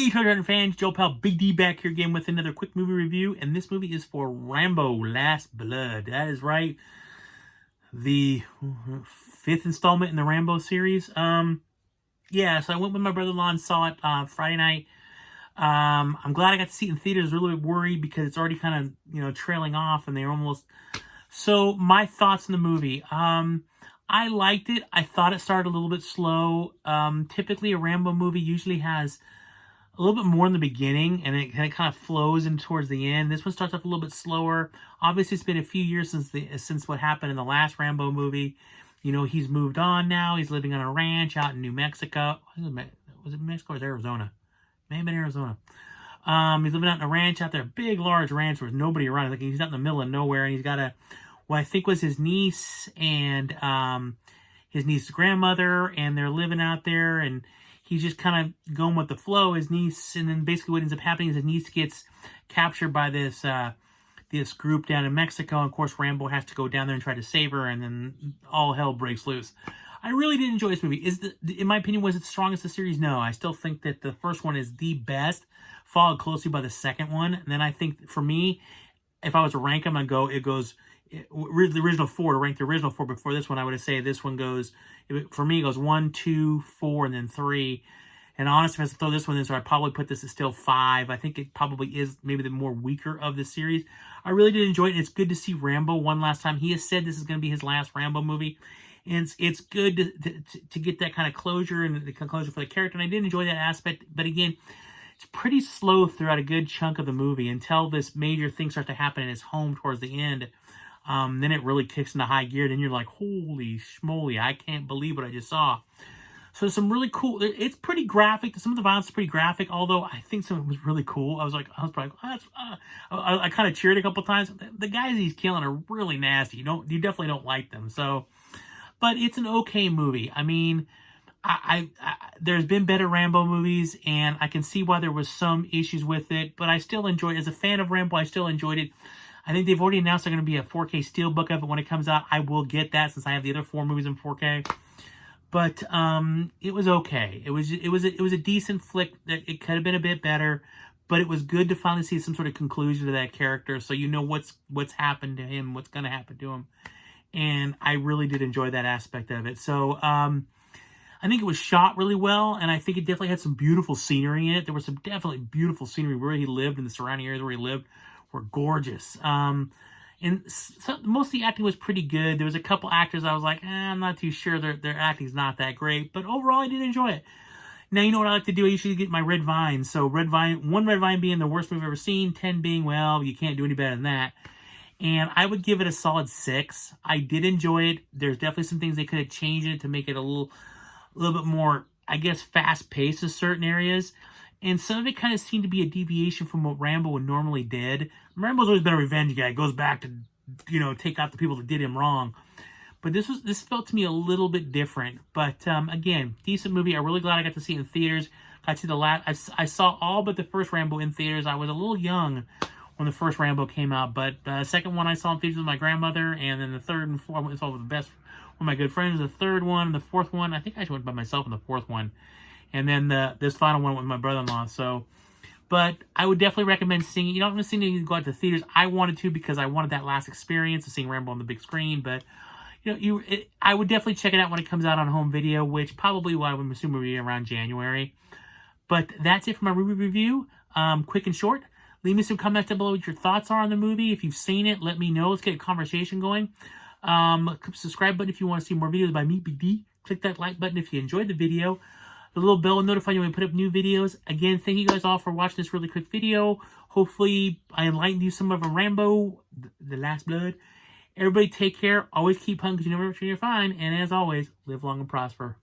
800 fans, Joe Pal Big D back here again with another quick movie review, and this movie is for Rambo Last Blood. That is right, the fifth installment in the Rambo series. Yeah, so I went with my brother-in-law and saw it Friday night. I'm glad I got to see it in theaters. Really worried because it's already kind of, trailing off, and they're almost... So, my thoughts on the movie. I liked it. I thought it started a little bit slow. Typically, a Rambo movie usually has a little bit more in the beginning, and it kind of flows in towards the end. This one starts off a little bit slower. Obviously, it's been a few years since what happened in the last Rambo movie. He's moved on now. He's living on a ranch out in New Mexico. Was it Mexico or was it Arizona? May have been Arizona. He's living out in a ranch out there, a big, large ranch where there's nobody around. Like, he's out in the middle of nowhere, and he's got what I think was his niece and his niece's grandmother, and they're living out there, and he's just kind of going with the flow. His niece, and then basically what ends up happening is his niece gets captured by this group down in Mexico, and of course Rambo has to go down there and try to save her, and then all hell breaks loose. I really did enjoy this movie. In my opinion, was it the strongest of the series? No, I still think that the first one is the best, followed closely by the second one. And then I think, for me, if I was to rank them, the original four, to rank the original four before this one, I would say this one goes, for me, it goes 1, 2, 4, and then 3. And honestly, if I was to throw this one in, so I'd probably put this as still 5. I think it probably is maybe the more weaker of the series. I really did enjoy it, and it's good to see Rambo one last time. He has said this is going to be his last Rambo movie. And it's good to get that kind of closure and the conclusion for the character. And I did enjoy that aspect. But again, it's pretty slow throughout a good chunk of the movie until this major thing starts to happen in his home towards the end. Then it really kicks into high gear. Then you're like, holy schmoly, I can't believe what I just saw. So some really cool... It's pretty graphic. Some of the violence is pretty graphic, although I think some of it was really cool. I was probably... I kind of cheered a couple times. The guys he's killing are really nasty. You definitely don't like them. So... But it's an okay movie. I mean, there's been better Rambo movies, and I can see why there was some issues with it, but I still enjoyed it. As a fan of Rambo, I still enjoyed it. I think they've already announced they're going to be a 4K steelbook of it when it comes out. I will get that since I have the other 4 movies in 4K. But it was okay. It was a decent flick. It could have been a bit better, but it was good to finally see some sort of conclusion to that character, so you know what's happened to him, what's going to happen to him. And I really did enjoy that aspect of it. So, I think it was shot really well, and I think it definitely had some beautiful scenery in it. There was some definitely beautiful scenery where he lived, and the surrounding areas where he lived were gorgeous. And most of the acting was pretty good. There was a couple actors I was like, I'm not too sure. Their acting's not that great. But overall, I did enjoy it. Now, you know what I like to do? I usually get my red vine. So, one red vine being the worst movie I've ever seen, 10 being, well, you can't do any better than that. And I would give it a solid 6. I did enjoy it. There's definitely some things they could have changed it to make it a little bit more, I guess, fast-paced in certain areas. And some of it kind of seemed to be a deviation from what Rambo would normally did. Rambo's always been a revenge guy. He goes back to, take out the people that did him wrong. But this felt to me a little bit different. But, again, decent movie. I'm really glad I got to see it in theaters. Got to see the last... I saw all but the first Rambo in theaters. I was a little young when the first Rambo came out, but the second one I saw in theaters with my grandmother, and then the third and fourth I saw with one of my good friends. The third one, and the fourth one, I think I actually went by myself in the fourth one, and then this final one with my brother-in-law. So, but I would definitely recommend seeing it. You don't have to go out to theaters. I wanted to because I wanted that last experience of seeing Rambo on the big screen, but I would definitely check it out when it comes out on home video, which probably I would assume will be around January. But that's it for my movie review. Quick and short. Leave me some comments down below what your thoughts are on the movie. If you've seen it, let me know. Let's get a conversation going. Subscribe button if you want to see more videos by me, Big D. Click that like button if you enjoyed the video. The little bell will notify you when we put up new videos. Again, thank you guys all for watching this really quick video. Hopefully, I enlightened you some of a Rambo, The Last Blood. Everybody take care. Always keep hungry because you never know what you're going to find. And as always, live long and prosper.